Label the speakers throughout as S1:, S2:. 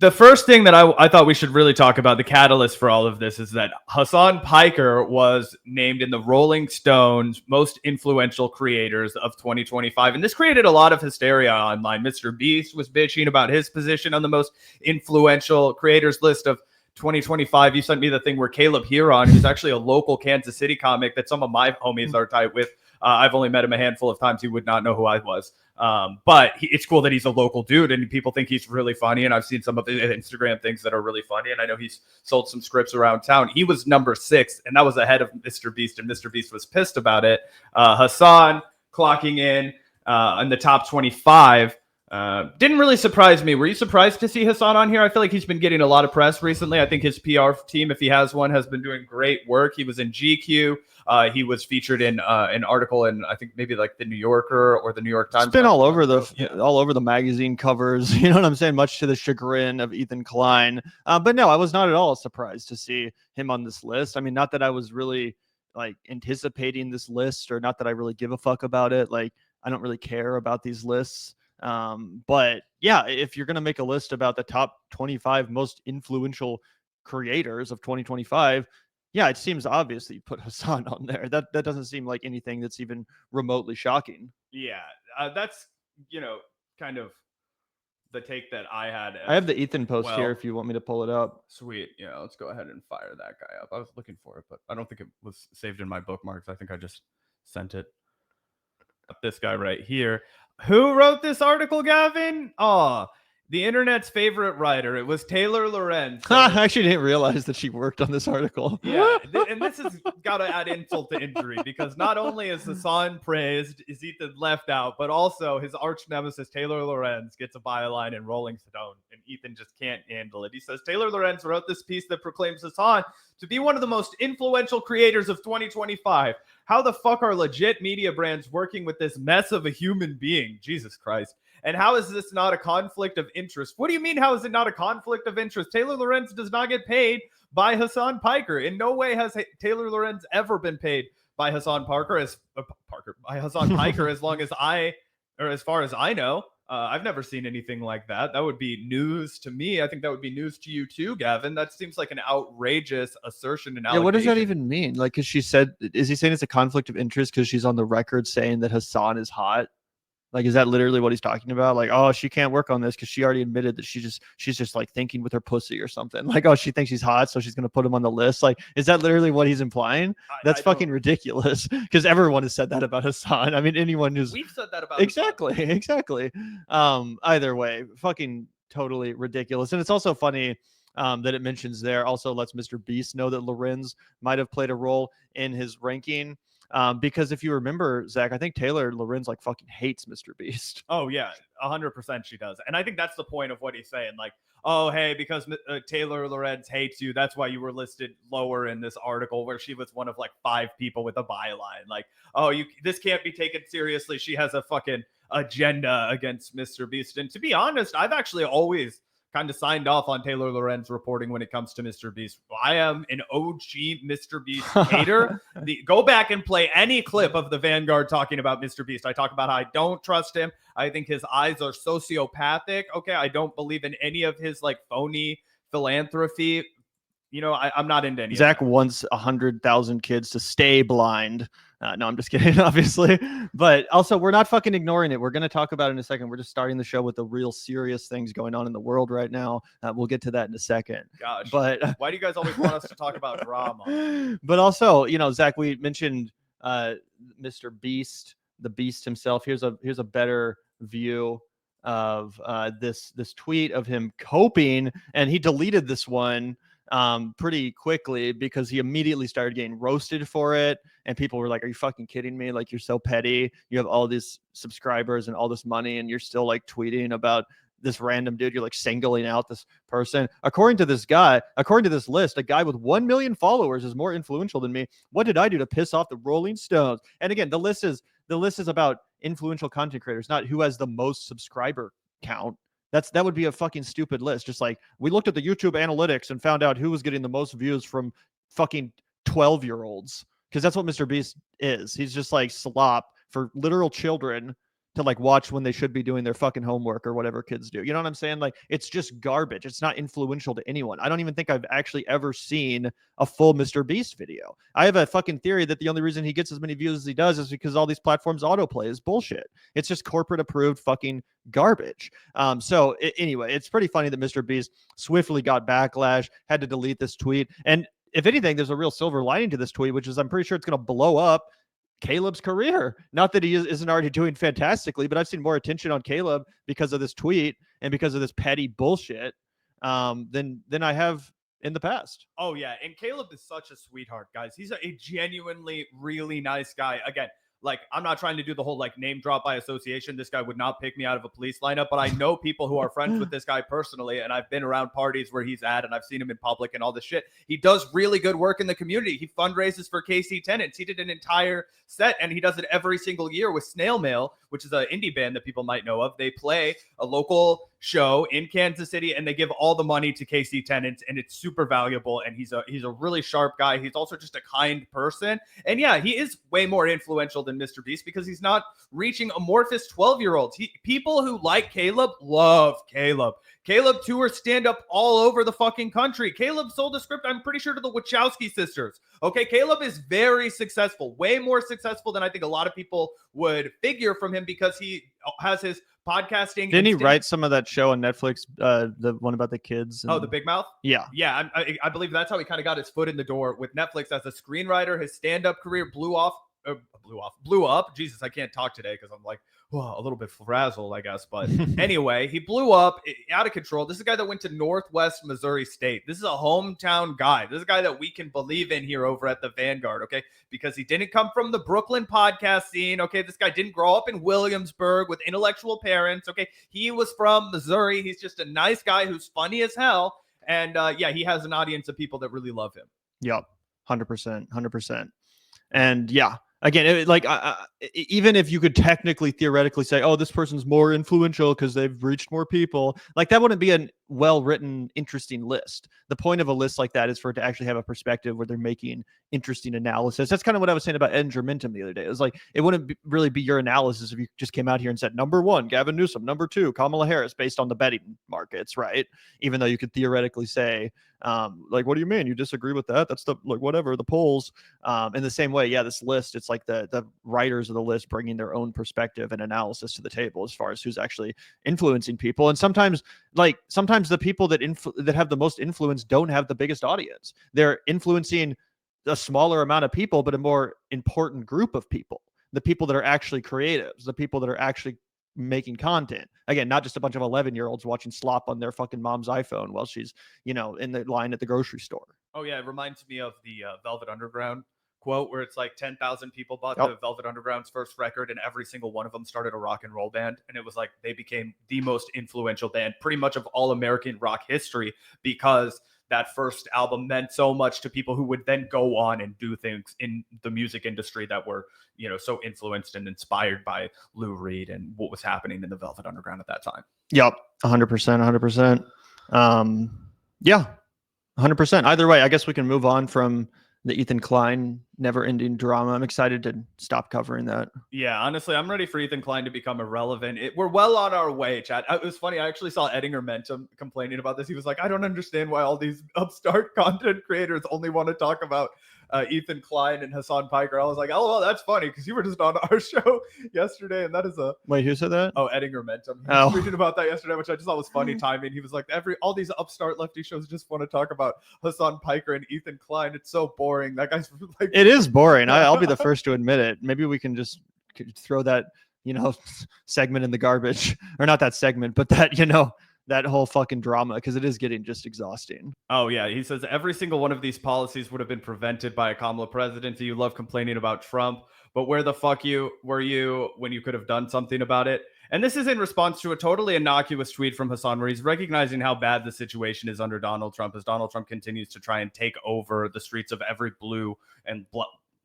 S1: The first thing that I thought we should really talk about, the catalyst for all of this, is that Hasan Piker was named in the Rolling Stones most influential creators of 2025. And this created a lot of hysteria online. MrBeast was bitching about his position on the most influential creators list of 2025. You sent me the thing where Caleb Hearon, who's actually a local Kansas City comic that some of my homies are tight with. I've only met him a handful of times. He would not know who I was. But it's cool that he's a local dude and people think he's really funny. And I've seen some of the Instagram things that are really funny. And I know he's sold some scripts around town. He was number 6, and that was ahead of MrBeast, and MrBeast was pissed about it. Hasan clocking in the top 25. Didn't really surprise me. Were you surprised to see Hasan on here? I feel like he's been getting a lot of press recently. I think his PR team, if he has one, has been doing great work. He was in GQ. He was featured in an article in, I think, maybe like the New Yorker or the New York Times.
S2: It's been all over the magazine covers. You know what I'm saying? Much to the chagrin of Ethan Klein. But no, I was not at all surprised to see him on this list. I mean, not that I was really like anticipating this list, or not that I really give a fuck about it. Like, I don't really care about these lists. But yeah, if you're going to make a list about the top 25 most influential creators of 2025, yeah, it seems obvious that you put Hasan on there. That doesn't seem like anything that's even remotely shocking.
S1: Yeah, that's, kind of the take that I had.
S2: I have the Ethan post here if you want me to pull it up.
S1: Sweet. Yeah, let's go ahead and fire that guy up. I was looking for it, but I don't think it was saved in my bookmarks. I think I just sent it. This guy right here. Who wrote this article, Gavin? The internet's favorite writer. It was Taylor Lorenz.
S2: I actually didn't realize that she worked on this article.
S1: Yeah, and this has got to add insult to injury, because not only is Hasan praised, is Ethan left out, but also his arch nemesis Taylor Lorenz gets a byline in Rolling Stone, and Ethan just can't handle it. He says, Taylor Lorenz wrote this piece that proclaims Hasan to be one of the most influential creators of 2025. How the fuck are legit media brands working with this mess of a human being? Jesus Christ. And how is this not a conflict of interest? What do you mean, how is it not a conflict of interest? Taylor Lorenz does not get paid by Hasan Piker. In no way has Taylor Lorenz ever been paid by Hasan Piker as long as as far as I know. I've never seen anything like that. That would be news to me. I think that would be news to you too, Gavin. That seems like an outrageous assertion and allegation.
S2: Yeah, what does that even mean? Like, because she said, is he saying it's a conflict of interest because she's on the record saying that Hasan is hot? Like, is that literally what he's talking about? Like, oh, she can't work on this because she already admitted that she's just like thinking with her pussy or something. Like, oh, she thinks he's hot, so she's gonna put him on the list. Like, is that literally what he's implying? That's fucking ridiculous, because everyone has said that about Hasan. I mean, anyone who's
S1: we've said that about
S2: exactly. Either way, fucking totally ridiculous. And it's also funny that it mentions there also lets MrBeast know that Lorenz might have played a role in his ranking. Because if you remember, Zach, I think Taylor Lorenz like fucking hates MrBeast.
S1: Oh yeah, 100% she does, and I think that's the point of what he's saying. Like, oh hey, because Taylor Lorenz hates you, that's why you were listed lower in this article, where she was one of like 5 people with a byline. Like, oh, this can't be taken seriously. She has a fucking agenda against MrBeast. And to be honest, I've actually always kind of signed off on Taylor Lorenz reporting when it comes to MrBeast. I am an OG MrBeast hater. Go back and play any clip of the Vanguard talking about MrBeast. I talk about how I don't trust him. I think his eyes are sociopathic. Okay, I don't believe in any of his like phony philanthropy. I'm not into any
S2: Zach
S1: of that.
S2: wants 100,000 kids to stay blind. No, I'm just kidding, obviously. But also, we're not fucking ignoring it. We're going to talk about it in a second. We're just starting the show with the real serious things going on in the world right now. We'll get to that in a second.
S1: Gosh,
S2: but
S1: why do you guys always want us to talk about drama?
S2: But also, Zach, we mentioned MrBeast, the Beast himself. Here's a better view of this tweet of him coping, and he deleted this one pretty quickly because he immediately started getting roasted for it, and people were like, are you fucking kidding me? Like, you're so petty, you have all these subscribers and all this money, and you're still like tweeting about this random dude. You're like singling out this person. According to this list, a guy with 1 million followers is more influential than me. What did I do to piss off the Rolling Stones? And again, the list is about influential content creators, not who has the most subscriber count. That would be a fucking stupid list. Just like, we looked at the YouTube analytics and found out who was getting the most views from fucking 12-year-olds. Because that's what MrBeast is. He's just like slop for literal children to like watch when they should be doing their fucking homework or whatever kids do. You know what I'm saying? Like, it's just garbage. It's not influential to anyone. I don't even think I've actually ever seen a full MrBeast video. I have a fucking theory that the only reason he gets as many views as he does is because all these platforms autoplay is bullshit. It's just corporate approved fucking garbage. Anyway, it's pretty funny that MrBeast swiftly got backlash, had to delete this tweet. And if anything, there's a real silver lining to this tweet, which is I'm pretty sure it's going to blow up Caleb's career. Not that he isn't already doing fantastically, but I've seen more attention on Caleb because of this tweet and because of this petty bullshit than I have in the past.
S1: Oh yeah, and Caleb is such a sweetheart, guys. He's a genuinely really nice guy. Again, like, I'm not trying to do the whole like name drop by association. This guy would not pick me out of a police lineup, but I know people who are friends with this guy personally, and I've been around parties where he's at, and I've seen him in public and all this shit. He does really good work in the community. He fundraises for KC Tenants. He did an entire set, and he does it every single year with Snail Mail, which is an indie band that people might know of. They play a local show in Kansas City, and they give all the money to KC Tenants, and it's super valuable. And he's a really sharp guy. He's also just a kind person, and yeah, he is way more influential than MrBeast because he's not reaching amorphous 12-year-olds. People who like Caleb love Caleb. Caleb tours stand-up all over the fucking country. Caleb sold a script, I'm pretty sure, to the Wachowski sisters. Okay, Caleb is very successful, way more successful than I think a lot of people would figure from him because he has his podcasting.
S2: Didn't he write some of that show on Netflix, the one about the kids?
S1: Oh, the Big Mouth?
S2: Yeah.
S1: Yeah, I believe that's how he kind of got his foot in the door with Netflix as a screenwriter. His stand-up career blew up. Jesus, I can't talk today because I'm like, a little bit frazzled, I guess. But anyway, he blew up out of control. This is a guy that went to Northwest Missouri State. This is a hometown guy. This is a guy that we can believe in here over at the Vanguard, okay? Because he didn't come from the Brooklyn podcast scene, okay? This guy didn't grow up in Williamsburg with intellectual parents, okay? He was from Missouri. He's just a nice guy who's funny as hell. And yeah, he has an audience of people that really love him.
S2: Yep, 100%. And yeah, again, even if you could technically, theoretically say, oh, this person's more influential because they've reached more people, like that wouldn't be a well-written, interesting list. The point of a list like that is for it to actually have a perspective where they're making interesting analysis. That's kind of what I was saying about Ed Germentum the other day. It was like, it wouldn't really be your analysis if you just came out here and said, number 1, Gavin Newsom, number 2, Kamala Harris, based on the betting markets, right? Even though you could theoretically say, like, what do you mean? You disagree with that? That's the, like, whatever, the polls. In the same way, yeah, this list, it's like the writers of the list bringing their own perspective and analysis to the table as far as who's actually influencing people. And sometimes the people that have the most influence don't have the biggest audience. They're influencing a smaller amount of people, but a more important group of people. The people that are actually creatives, the people that are actually making content. Again, not just a bunch of 11-year-olds watching slop on their fucking mom's iPhone while she's, in the line at the grocery store.
S1: Oh yeah, it reminds me of the Velvet Underground quote where it's like 10,000 people bought the Velvet Underground's first record, and every single one of them started a rock and roll band, and it was like they became the most influential band pretty much of all American rock history because that first album meant so much to people who would then go on and do things in the music industry that were, so influenced and inspired by Lou Reed and what was happening in the Velvet Underground at that time.
S2: Yep. 100%. Yeah, 100%. Either way, I guess we can move on from the Ethan Klein never-ending drama. I'm excited to stop covering that.
S1: Yeah, honestly, I'm ready for Ethan Klein to become irrelevant. We're well on our way, Chad. It was funny. I actually saw Edinger Mentum complaining about this. He was like, I don't understand why all these upstart content creators only want to talk about Ethan Klein and Hasan Piker. I was like, oh, well, that's funny because you were just on our show yesterday, and that is a...
S2: Wait, who said that?
S1: Oh, Edinger Mentum. He was tweeting about that yesterday, which I just thought was funny timing. He was like, all these upstart lefty shows just want to talk about Hasan Piker and Ethan Klein. It's so boring. That guy's like... It
S2: is boring. I'll be the first to admit it. Maybe we can just throw that, segment in the garbage. Or not that segment, but that, that whole fucking drama, because it is getting just exhausting.
S1: Oh yeah, he says every single one of these policies would have been prevented by a Kamala presidency. You love complaining about Trump, but where the fuck were you when you could have done something about it? And this is in response to a totally innocuous tweet from Hasan where he's recognizing how bad the situation is under Donald Trump as Donald Trump continues to try and take over the streets of every blue and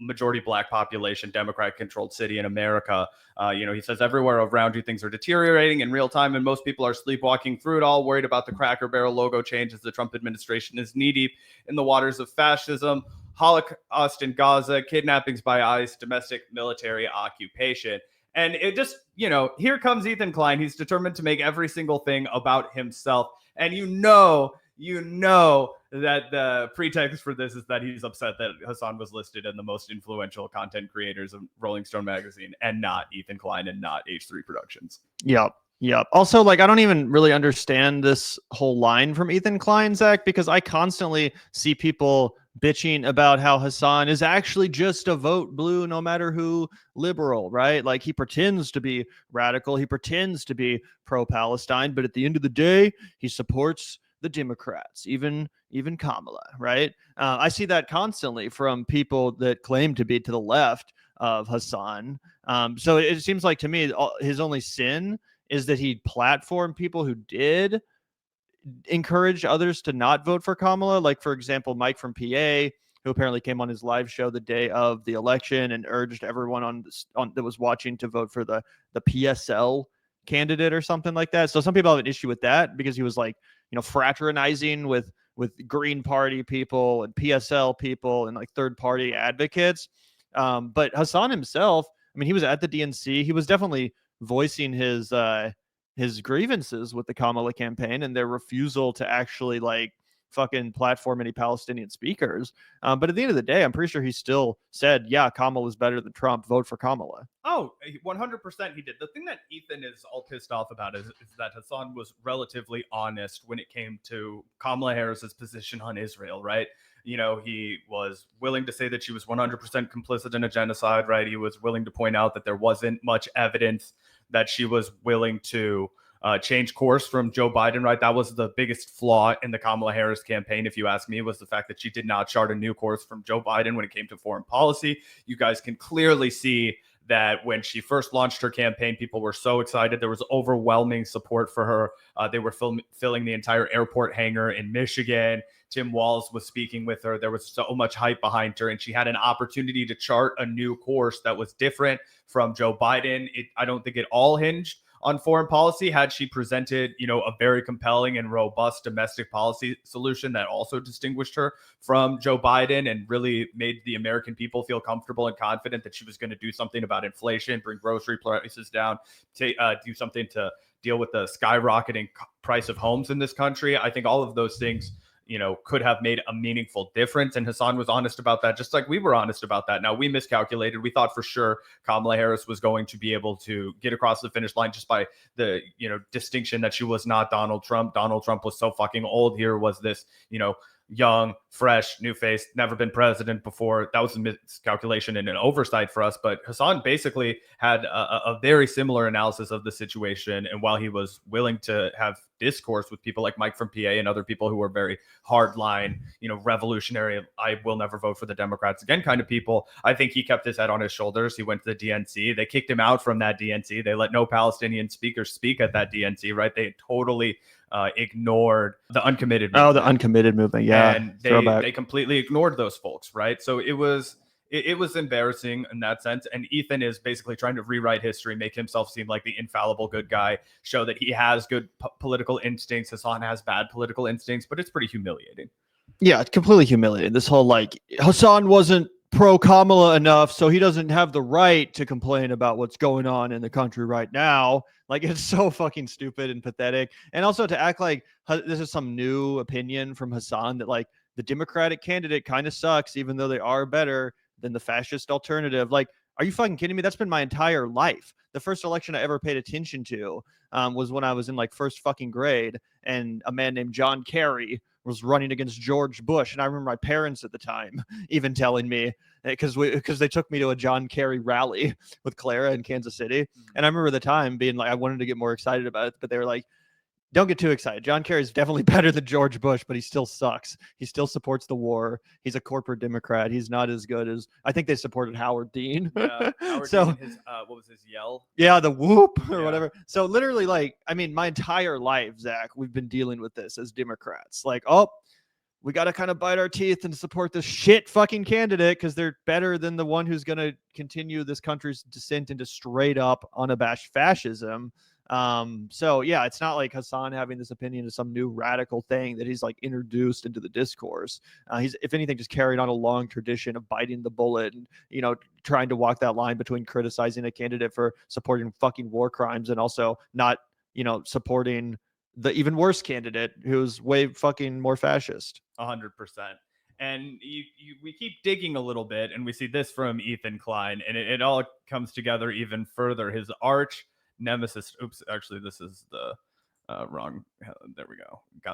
S1: majority black population, Democrat-controlled city in America. He says everywhere around you things are deteriorating in real time, and most people are sleepwalking through it all, worried about the Cracker Barrel logo change as the Trump administration is knee-deep in the waters of fascism, Holocaust in Gaza, kidnappings by ICE, domestic military occupation. And it just, here comes Ethan Klein. He's determined to make every single thing about himself. And you know that the pretext for this is that he's upset that Hasan was listed in the most influential content creators of Rolling Stone magazine and not Ethan Klein and not H3 Productions.
S2: Yep. Also, I don't even really understand this whole line from Ethan Klein, Zac, because I constantly see people bitching about how Hasan is actually just a vote blue no matter who liberal, right? Like, he pretends to be radical, he pretends to be pro-Palestine, but at the end of the day, he supports the Democrats, even Kamala, right? I see that constantly from people that claim to be to the left of Hasan. So it seems like to me his only sin is that he platformed people who did encourage others to not vote for Kamala. Like, for example, Mike from PA, who apparently came on his live show the day of the election and urged everyone on that was watching to vote for the PSL candidate or something like that. So some people have an issue with that because he was fraternizing with Green Party people and PSL people and third party advocates. But Hasan himself, I mean, he was at the DNC. He was definitely voicing his grievances with the Kamala campaign and their refusal to actually fucking platform any Palestinian speakers. But at the end of the day, I'm pretty sure he still said, yeah, Kamala is better than Trump. Vote for Kamala.
S1: Oh, 100% he did. The thing that Ethan is all pissed off about is that Hasan was relatively honest when it came to Kamala Harris's position on Israel, right? He was willing to say that she was 100% complicit in a genocide, right? He was willing to point out that there wasn't much evidence that she was willing to change course from Joe Biden, right? That was the biggest flaw in the Kamala Harris campaign, if you ask me, was the fact that she did not chart a new course from Joe Biden when it came to foreign policy. You guys can clearly see that when she first launched her campaign, people were so excited. There was overwhelming support for her. They were filling the entire airport hangar in Michigan. Tim Walz was speaking with her. There was so much hype behind her, and she had an opportunity to chart a new course that was different from Joe Biden. I don't think it all hinged on foreign policy. Had she presented, a very compelling and robust domestic policy solution that also distinguished her from Joe Biden and really made the American people feel comfortable and confident that she was going to do something about inflation, bring grocery prices down, do something to deal with the skyrocketing price of homes in this country. I think all of those things could have made a meaningful difference. And Hasan was honest about that, just like we were honest about that. Now, we miscalculated. We thought for sure Kamala Harris was going to be able to get across the finish line just by the, distinction that she was not Donald Trump. Donald Trump was so fucking old. Here was this, young, fresh, new face, never been president before. That was a miscalculation and an oversight for us. But Hasan basically had a very similar analysis of the situation. And while he was willing to have discourse with people like Mike from PA and other people who were very hardline, revolutionary, I will never vote for the Democrats again kind of people, I think he kept his head on his shoulders. He went to the DNC. They kicked him out from that DNC. They let no Palestinian speakers speak at that DNC, right? They totally ignored the uncommitted movement.
S2: Oh, the uncommitted movement. Yeah.
S1: And they completely ignored those folks, right? So it was embarrassing in that sense. And Ethan is basically trying to rewrite history, make himself seem like the infallible good guy, show that he has good political instincts. Hasan has bad political instincts, but it's pretty humiliating.
S2: Yeah, it's completely humiliating. This whole Hasan wasn't pro Kamala enough, so he doesn't have the right to complain about what's going on in the country right now. It's so fucking stupid and pathetic. And also to act like this is some new opinion from Hasan that the Democratic candidate kind of sucks, even though they are better than the fascist alternative. Are you fucking kidding me? That's been my entire life. The first election I ever paid attention to was when I was in first fucking grade, and a man named John Kerry was running against George Bush. And I remember my parents at the time even telling me, because they took me to a John Kerry rally with Clara in Kansas City. And I remember the time being I wanted to get more excited about it, but they were like, don't get too excited. John Kerry is definitely better than George Bush, but he still sucks. He still supports the war. He's a corporate Democrat. He's not as good as I think they supported Howard Dean.
S1: Yeah, Howard Dean, his, what was his yell?
S2: Yeah, the whoop or whatever. So literally, my entire life, Zac, we've been dealing with this as Democrats. We got to kind of bite our teeth and support this shit fucking candidate because they're better than the one who's going to continue this country's descent into straight up unabashed fascism. So yeah, it's not like Hasan having this opinion is some new radical thing that he's like introduced into the discourse. He's, if anything, just carried on a long tradition of biting the bullet and, you know, trying to walk that line between criticizing a candidate for supporting fucking war crimes and also not, you know, supporting the even worse candidate who's way fucking more fascist.
S1: 100%. And we keep digging a little bit, and we see this from Ethan Klein, and it all comes together even further. His arch nemesis. Oops, actually, this is the wrong. There we go. Got